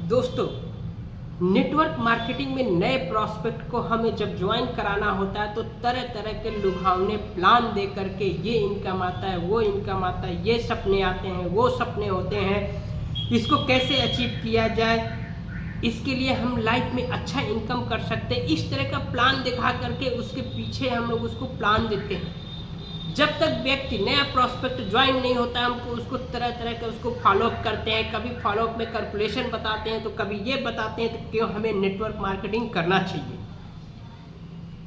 दोस्तों, network marketing में नए प्रॉस्पेक्ट को हमें जब ज्वाइन कराना होता है तो तरह तरह के लुभावने प्लान दे करके ये इनकम आता है, वो इनकम आता है, ये सपने आते हैं, वो सपने होते हैं। इसको कैसे अचीव किया जाए, इसके लिए हम लाइफ में अच्छा इनकम कर सकते हैं, इस तरह का प्लान दिखा करके उसके पीछे हम लोग उसको प्लान देते हैं। जब तक व्यक्ति नया प्रॉस्पेक्ट ज्वाइन नहीं होता है, हमको उसको तरह तरह के उसको फॉलोअप करते हैं। कभी फॉलोअप में कैलकुलेशन बताते हैं, तो कभी ये बताते हैं तो क्यों हमें नेटवर्क मार्केटिंग करना चाहिए,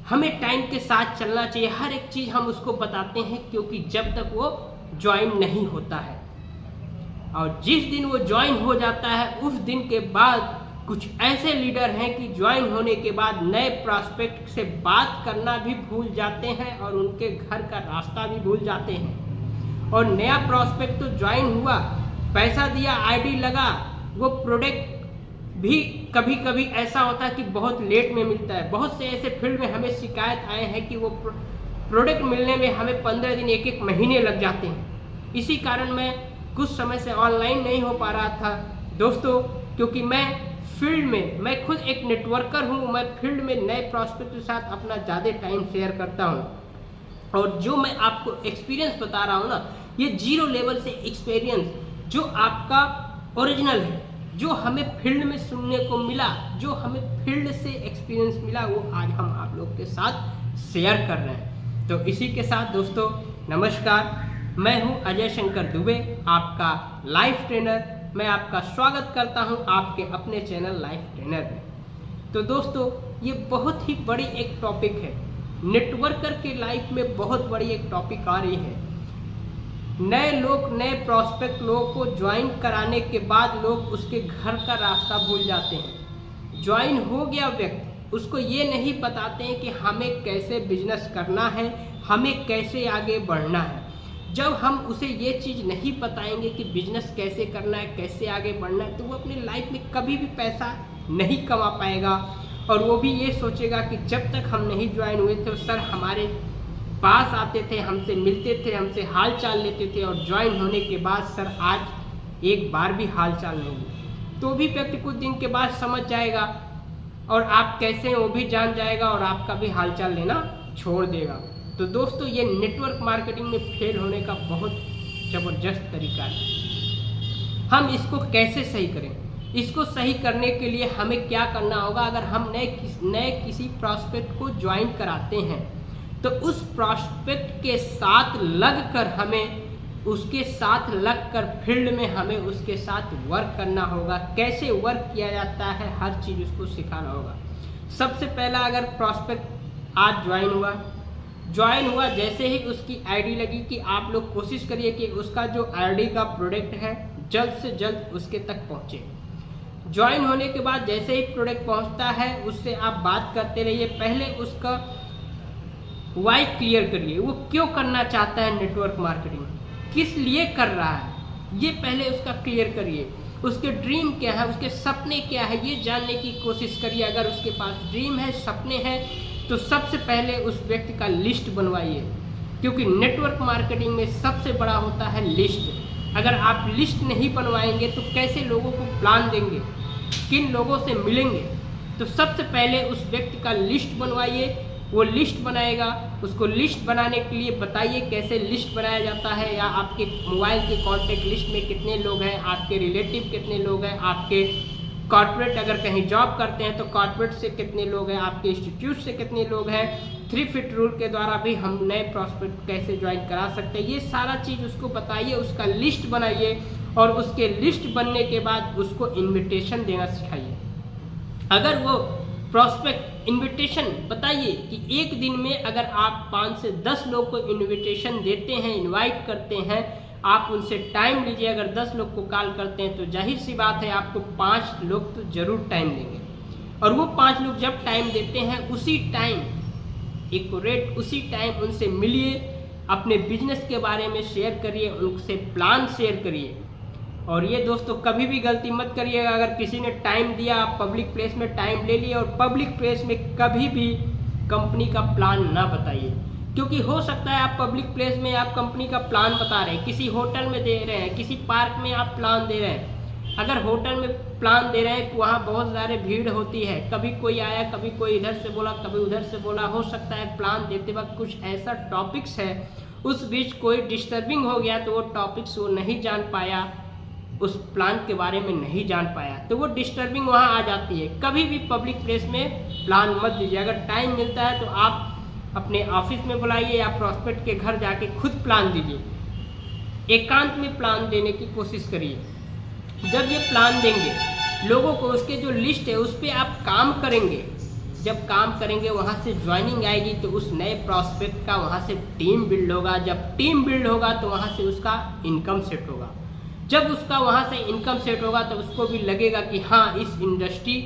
हमें टाइम के साथ चलना चाहिए। हर एक चीज़ हम उसको बताते हैं, क्योंकि जब तक वो ज्वाइन नहीं होता है, और जिस दिन वो ज्वाइन हो जाता है उस दिन के बाद कुछ ऐसे लीडर हैं कि ज्वाइन होने के बाद नए प्रॉस्पेक्ट से बात करना भी भूल जाते हैं और उनके घर का रास्ता भी भूल जाते हैं। और नया प्रॉस्पेक्ट तो ज्वाइन हुआ, पैसा दिया, आईडी लगा, वो प्रोडक्ट भी कभी कभी ऐसा होता है कि बहुत लेट में मिलता है। बहुत से ऐसे फील्ड में हमें शिकायत आए हैं कि वो प्रोडक्ट मिलने में हमें 15 दिन, एक महीने लग जाते हैं। इसी कारण मैं कुछ समय से ऑनलाइन नहीं हो पा रहा था दोस्तों, क्योंकि मैं खुद एक नेटवर्कर हूँ। मैं फील्ड में नए प्रॉस्पेक्ट के साथ अपना ज़्यादा टाइम शेयर करता हूँ, और जो मैं आपको एक्सपीरियंस बता रहा हूँ ना, ये 0 लेवल से एक्सपीरियंस जो आपका ओरिजिनल है, जो हमें फील्ड में सुनने को मिला, जो हमें फील्ड से एक्सपीरियंस मिला, वो आज हम आप लोग के साथ शेयर कर रहे हैं। तो इसी के साथ दोस्तों नमस्कार, मैं हूँ अजय शंकर दुबे, आपका लाइफ ट्रेनर। मैं आपका स्वागत करता हूं आपके अपने चैनल लाइफ ट्रेनर में। तो दोस्तों, ये बहुत ही बड़ी एक टॉपिक है, नेटवर्कर के लाइफ में बहुत बड़ी एक टॉपिक आ रही है। नए लोग, नए प्रॉस्पेक्ट लोगों को ज्वाइन कराने के बाद लोग उसके घर का रास्ता भूल जाते हैं। ज्वाइन हो गया व्यक्ति, उसको ये नहीं बताते हैं कि हमें कैसे बिजनेस करना है, हमें कैसे आगे बढ़ना है। जब हम उसे ये चीज़ नहीं बताएंगे कि बिजनेस कैसे करना है, कैसे आगे बढ़ना है, तो वो अपनी लाइफ में कभी भी पैसा नहीं कमा पाएगा। और वो भी ये सोचेगा कि जब तक हम नहीं ज्वाइन हुए थे, सर हमारे पास आते थे, हमसे मिलते थे, हमसे हाल चाल लेते थे, और ज्वाइन होने के बाद सर आज एक बार भी हाल चाल नहीं हुआ। तो भी व्यक्ति कुछ दिन के बाद समझ जाएगा, और आप कैसे हैं वो भी जान जाएगा, और आपका भी हाल चाल लेना छोड़ देगा। तो दोस्तों, ये नेटवर्क मार्केटिंग में फेल होने का बहुत ज़बरदस्त तरीका है। हम इसको कैसे सही करें, इसको सही करने के लिए हमें क्या करना होगा। अगर हम नए किसी प्रॉस्पेक्ट को ज्वाइन कराते हैं, तो उस प्रॉस्पेक्ट के साथ लगकर फील्ड में हमें उसके साथ वर्क करना होगा। कैसे वर्क किया जाता है, हर चीज़ उसको सिखाना होगा। सबसे पहला, अगर प्रॉस्पेक्ट आज ज्वाइन हुआ, जैसे ही उसकी आईडी लगी, कि आप लोग कोशिश करिए कि उसका जो आईडी का प्रोडक्ट है जल्द से जल्द उसके तक पहुंचे। ज्वाइन होने के बाद जैसे ही प्रोडक्ट पहुंचता है, उससे आप बात करते रहिए। पहले उसका वाई क्लियर करिए, वो क्यों करना चाहता है नेटवर्क मार्केटिंग, किस लिए कर रहा है, ये पहले उसका क्लियर करिए। उसके ड्रीम क्या है, उसके सपने क्या है, ये जानने की कोशिश करिए। अगर उसके पास ड्रीम है, सपने हैं, तो सबसे पहले उस व्यक्ति का लिस्ट बनवाइए, क्योंकि नेटवर्क मार्केटिंग में सबसे बड़ा होता है लिस्ट। अगर आप लिस्ट नहीं बनवाएंगे तो कैसे लोगों को प्लान देंगे, किन लोगों से मिलेंगे। तो सबसे पहले उस व्यक्ति का लिस्ट बनवाइए। वो लिस्ट बनाएगा, उसको लिस्ट बनाने के लिए बताइए कैसे लिस्ट बनाया जाता है, या आपके मोबाइल के कॉन्टैक्ट लिस्ट में कितने लोग हैं, आपके रिलेटिव कितने लोग हैं, आपके कॉर्पोरेट अगर कहीं जॉब करते हैं तो कॉर्पोरेट से कितने लोग हैं, आपके इंस्टीट्यूट से कितने लोग हैं। 3 फीट रूल के द्वारा भी हम नए प्रॉस्पेक्ट कैसे ज्वाइन करा सकते हैं, ये सारा चीज़ उसको बताइए, उसका लिस्ट बनाइए, और उसके लिस्ट बनने के बाद उसको इन्विटेशन देना सिखाइए। अगर वो प्रॉस्पेक्ट इन्विटेशन बताइए कि एक दिन में अगर आप 5 से 10 लोग को इन्विटेशन देते हैं, इनवाइट करते हैं, आप उनसे टाइम लीजिए। अगर 10 लोग को कॉल करते हैं तो जाहिर सी बात है आपको 5 लोग तो जरूर टाइम देंगे, और वो 5 लोग जब टाइम देते हैं उसी टाइम उसी टाइम उनसे मिलिए, अपने बिजनेस के बारे में शेयर करिए, उनसे प्लान शेयर करिए। और ये दोस्तों कभी भी गलती मत करिएगा, अगर किसी ने टाइम दिया, आप पब्लिक प्लेस में टाइम ले लिए, और पब्लिक प्लेस में कभी भी कंपनी का प्लान ना बताइए, क्योंकि हो सकता है आप पब्लिक प्लेस में आप कंपनी का प्लान बता रहे हैं, किसी होटल में दे रहे हैं, किसी पार्क में आप प्लान दे रहे हैं, अगर होटल में प्लान दे रहे हैं तो वहाँ बहुत सारे भीड़ होती है, कभी कोई आया, कभी कोई इधर से बोला, कभी उधर से बोला। हो सकता है प्लान देते वक्त कुछ ऐसा टॉपिक्स है, उस बीच कोई डिस्टर्बिंग हो गया तो वो टॉपिक्स वो नहीं जान पाया, उस प्लान के बारे में नहीं जान पाया, तो वो डिस्टर्बिंग वहाँ आ जाती है। कभी भी पब्लिक प्लेस में प्लान मत दीजिए। अगर टाइम मिलता है तो आप अपने ऑफिस में बुलाइए या प्रॉस्पेक्ट के घर जाके खुद प्लान दीजिए, एकांत में प्लान देने की कोशिश करिए। जब ये प्लान देंगे लोगों को, उसके जो लिस्ट है उस पर आप काम करेंगे। जब काम करेंगे वहाँ से ज्वाइनिंग आएगी तो उस नए प्रॉस्पेक्ट का वहाँ से टीम बिल्ड होगा। जब टीम बिल्ड होगा तो वहाँ से उसका इनकम सेट होगा। जब उसका वहाँ से इनकम सेट होगा तो उसको भी लगेगा कि हाँ, इस इंडस्ट्री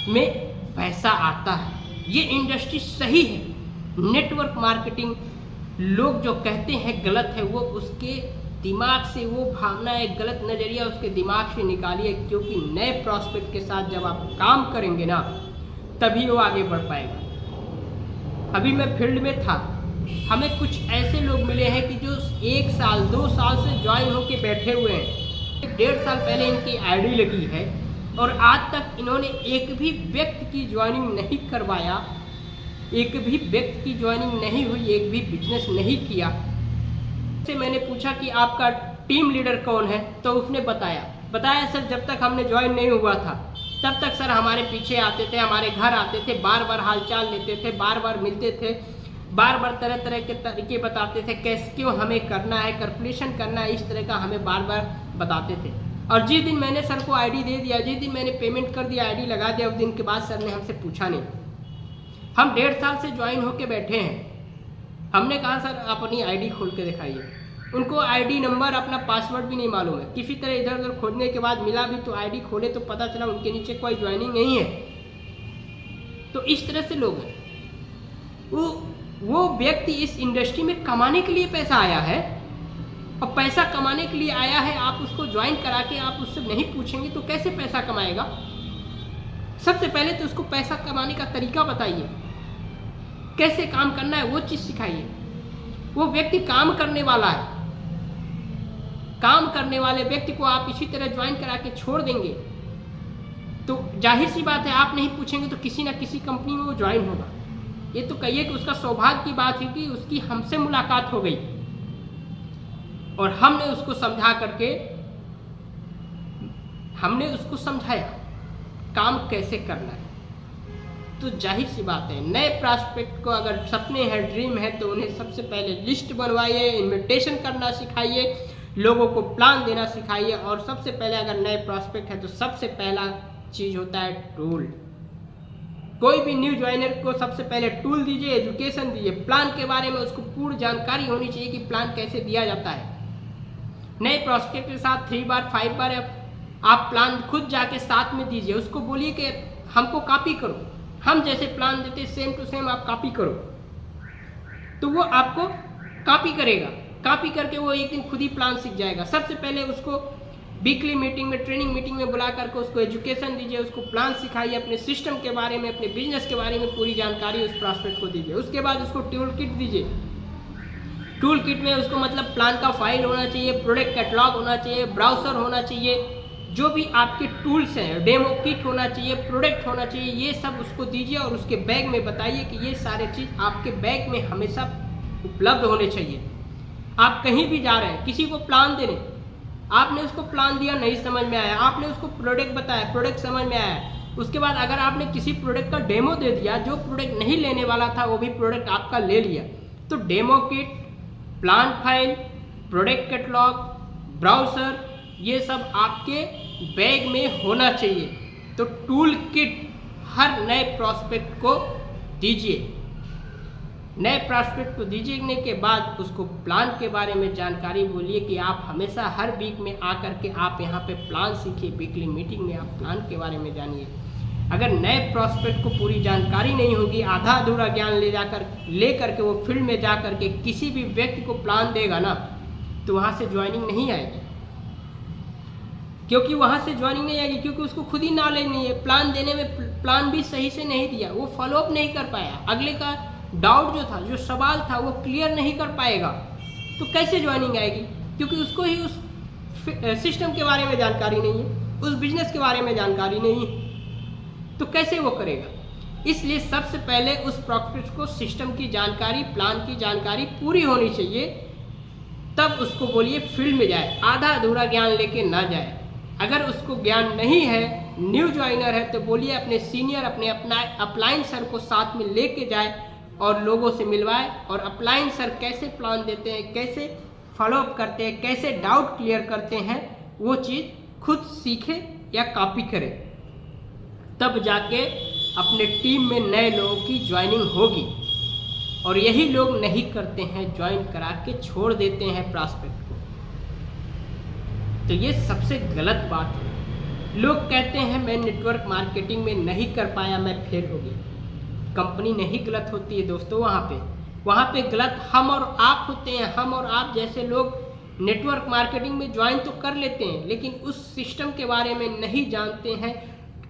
में पैसा आता है, ये इंडस्ट्री सही है। नेटवर्क मार्केटिंग लोग जो कहते हैं गलत है, वो उसके दिमाग से, वो भावना, एक गलत नज़रिया उसके दिमाग से निकालिए, क्योंकि नए प्रॉस्पेक्ट के साथ जब आप काम करेंगे ना तभी वो आगे बढ़ पाएगा। अभी मैं फील्ड में था, हमें कुछ ऐसे लोग मिले हैं कि जो 1 साल 2 साल से ज्वाइन होके बैठे हुए हैं। 1.5 साल पहले इनकी आईडी लगी है और आज तक इन्होंने एक भी व्यक्ति की ज्वाइनिंग नहीं करवाया, एक भी व्यक्ति की ज्वाइनिंग नहीं हुई, एक भी बिजनेस नहीं किया। से मैंने पूछा कि आपका टीम लीडर कौन है, तो उसने बताया सर, जब तक हमने ज्वाइन नहीं हुआ था तब तक सर हमारे पीछे आते थे, हमारे घर आते थे, बार बार हालचाल लेते थे, बार बार मिलते थे, बार बार तरह तरह के तरीके बताते थे, कैसे क्यों हमें करना है, कैलकुलेशन करना है, इस तरह का हमें बार बार बताते थे। और जिस दिन मैंने सर को आईडी दे दिया, जिस दिन मैंने पेमेंट कर दिया, आईडी लगा दिया, उस दिन के बाद सर ने हमसे पूछा नहीं। हम 1.5 साल से ज्वाइन होके बैठे हैं। हमने कहा सर अपनी आईडी खोल के दिखाइए। उनको आईडी नंबर, अपना पासवर्ड भी नहीं मालूम है। किसी तरह इधर उधर खोजने के बाद मिला भी तो आईडी खोले तो पता चला उनके नीचे कोई ज्वाइनिंग नहीं है। तो इस तरह से लोग हैं। वो व्यक्ति इस इंडस्ट्री में कमाने के लिए पैसा आया है, और पैसा कमाने के लिए आया है, आप उसको ज्वाइन करा के आप उससे नहीं पूछेंगे तो कैसे पैसा कमाएगा। सबसे पहले तो उसको पैसा कमाने का तरीका बताइए, कैसे काम करना है वो चीज़ सिखाइए। वो व्यक्ति काम करने वाला है, काम करने वाले व्यक्ति को आप इसी तरह ज्वाइन करा के छोड़ देंगे तो जाहिर सी बात है आप नहीं पूछेंगे तो किसी ना किसी कंपनी में वो ज्वाइन होगा। ये तो कहिए कि उसका सौभाग्य की बात है कि उसकी हमसे मुलाकात हो गई और हमने उसको समझाया काम कैसे करना है। तो जाहिर सी बात है नए प्रॉस्पेक्ट को अगर सपने हैं, ड्रीम है, तो उन्हें सबसे पहले लिस्ट बनवाइए, इन्विटेशन करना सिखाइए, लोगों को प्लान देना सिखाइए। और सबसे पहले अगर नए प्रॉस्पेक्ट है तो सबसे पहला चीज़ होता है टूल। कोई भी न्यू ज्वाइनर को सबसे पहले टूल दीजिए, एजुकेशन दीजिए, प्लान के बारे में उसको पूर्ण जानकारी होनी चाहिए कि प्लान कैसे दिया जाता है। नए प्रॉस्पेक्ट के साथ 3 बार 5 बार आप प्लान खुद जाके साथ में दीजिए। उसको बोलिए कि हमको कॉपी करो, हम जैसे प्लान देते सेम टू सेम आप कॉपी करो, तो वो आपको कॉपी करेगा। कॉपी करके वो एक दिन खुद ही प्लान सीख जाएगा। सबसे पहले उसको वीकली मीटिंग में, ट्रेनिंग मीटिंग में बुला करके उसको एजुकेशन दीजिए, उसको प्लान सिखाइए, अपने सिस्टम के बारे में, अपने बिजनेस के बारे में पूरी जानकारी उस प्रॉस्पेक्ट को दीजिए। उसके बाद उसको टूल किट दीजिए। टूल किट में उसको मतलब प्लान का फाइल होना चाहिए, प्रोडक्ट कैटलॉग होना चाहिए, ब्राउज़र होना चाहिए, जो भी आपके टूल्स हैं, डेमो किट होना चाहिए, प्रोडक्ट होना चाहिए, ये सब उसको दीजिए। और उसके बैग में बताइए कि ये सारे चीज़ आपके बैग में हमेशा उपलब्ध होने चाहिए। आप कहीं भी जा रहे हैं, किसी को प्लान दे रहे हैं, आपने उसको प्लान दिया, नहीं समझ में आया, आपने उसको प्रोडक्ट बताया, प्रोडक्ट समझ में आया, उसके बाद अगर आपने किसी प्रोडक्ट का डेमो दे दिया, जो प्रोडक्ट नहीं लेने वाला था वो भी प्रोडक्ट आपका ले लिया, तो demo kit, plan file, product catalogue, browser, ये सब आपके बैग में होना चाहिए। तो टूल किट हर नए प्रॉस्पेक्ट को दीजिए। नए प्रॉस्पेक्ट को दीजिए के बाद उसको प्लान के बारे में जानकारी बोलिए कि आप हमेशा हर वीक में आकर के आप यहाँ पे प्लान सीखिए, वीकली मीटिंग में आप प्लान के बारे में जानिए। अगर नए प्रॉस्पेक्ट को पूरी जानकारी नहीं होगी, आधा अधूरा ज्ञान ले करके वो फील्ड में जा करके किसी भी व्यक्ति को प्लान देगा ना, तो वहाँ से ज्वाइनिंग नहीं आएगी। क्योंकि वहाँ से ज्वाइनिंग नहीं आएगी क्योंकि उसको खुद ही नॉलेज नहीं है। प्लान देने में प्लान भी सही से नहीं दिया, वो फॉलोअप नहीं कर पाया, अगले का डाउट जो था, जो सवाल था वो क्लियर नहीं कर पाएगा, तो कैसे ज्वाइनिंग आएगी। क्योंकि उसको ही उस सिस्टम के बारे में जानकारी नहीं है, उस बिजनेस के बारे में जानकारी नहीं है, तो कैसे वो करेगा। इसलिए सबसे पहले उस प्रॉस्पेक्ट को सिस्टम की जानकारी, प्लान की जानकारी पूरी होनी चाहिए, तब उसको बोलिए फील्ड में जाए, आधा अधूरा ज्ञान लेके ना जाए। अगर उसको ज्ञान नहीं है, न्यू ज्वाइनर है, तो बोलिए अपने सीनियर, अपने अपलाइन सर को साथ में लेके जाए और लोगों से मिलवाए, और अपलाइन सर कैसे प्लान देते हैं, कैसे फॉलोअप करते हैं, कैसे डाउट क्लियर करते हैं, वो चीज़ खुद सीखे या कॉपी करे, तब जाके अपने टीम में नए लोगों की ज्वाइनिंग होगी। और यही लोग नहीं करते हैं, ज्वाइन करा के छोड़ देते हैं प्रॉस्पेक्ट को। तो ये सबसे गलत बात है। लोग कहते हैं मैं नेटवर्क मार्केटिंग में नहीं कर पाया, मैं फेल हो गया। कंपनी नहीं गलत होती है दोस्तों, वहाँ पे गलत हम और आप होते हैं। हम और आप जैसे लोग नेटवर्क मार्केटिंग में ज्वाइन तो कर लेते हैं, लेकिन उस सिस्टम के बारे में नहीं जानते हैं।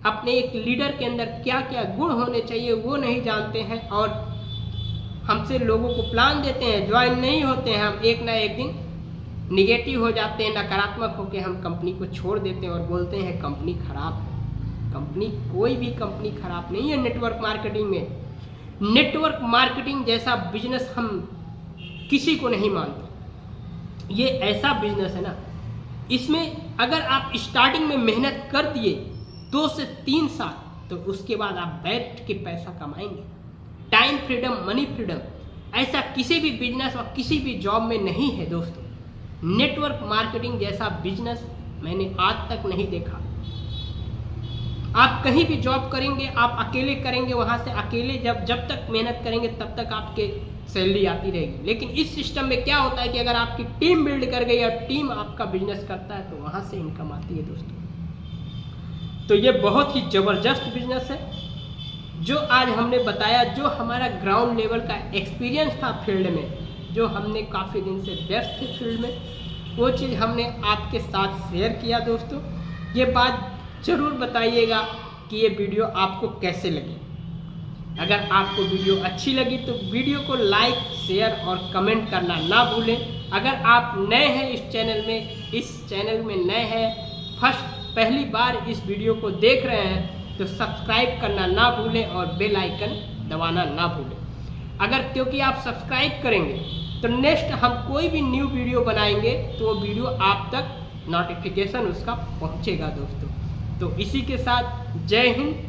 अपने एक लीडर के अंदर क्या क्या गुण होने चाहिए वो नहीं जानते हैं, और हमसे लोगों को प्लान देते हैं, ज्वाइन नहीं होते हैं। हम एक ना एक दिन निगेटिव हो जाते हैं, नकारात्मक होकर हम कंपनी को छोड़ देते हैं और बोलते हैं कंपनी खराब है। कंपनी, कोई भी कंपनी खराब नहीं है नेटवर्क मार्केटिंग में। नेटवर्क मार्केटिंग जैसा बिजनेस हम किसी को नहीं मानते। ये ऐसा बिजनेस है ना, इसमें अगर आप स्टार्टिंग में मेहनत कर दिए 2 से 3 साल, तो उसके बाद आप बैठ के पैसा कमाएंगे। टाइम फ्रीडम, मनी फ्रीडम ऐसा किसी भी बिजनेस और किसी भी जॉब में नहीं है दोस्तों। नेटवर्क मार्केटिंग जैसा बिजनेस मैंने आज तक नहीं देखा। आप कहीं भी जॉब करेंगे, आप अकेले करेंगे, वहाँ से अकेले जब तक मेहनत करेंगे तब तक आपके सैलरी आती रहेगी। लेकिन इस सिस्टम में क्या होता है कि अगर आपकी टीम बिल्ड कर गई और टीम आपका बिजनेस करता है, तो वहाँ से इनकम आती है दोस्तों। तो ये बहुत ही ज़बरदस्त बिजनेस है जो आज हमने बताया, जो हमारा ग्राउंड लेवल का एक्सपीरियंस था फील्ड में, जो हमने काफ़ी दिन से व्यस्त थे फील्ड में, वो चीज़ हमने आपके साथ शेयर किया दोस्तों। ये बात ज़रूर बताइएगा कि ये वीडियो आपको कैसे लगी। अगर आपको वीडियो अच्छी लगी तो वीडियो को लाइक, शेयर और कमेंट करना ना भूलें। अगर आप नए हैं इस चैनल में नए हैं, पहली बार इस वीडियो को देख रहे हैं, तो सब्सक्राइब करना ना भूलें और बेल आइकन दबाना ना भूलें। अगर क्योंकि आप सब्सक्राइब करेंगे तो नेक्स्ट हम कोई भी न्यू वीडियो बनाएंगे तो वो वीडियो आप तक नोटिफिकेशन उसका पहुंचेगा दोस्तों। तो इसी के साथ जय हिंद।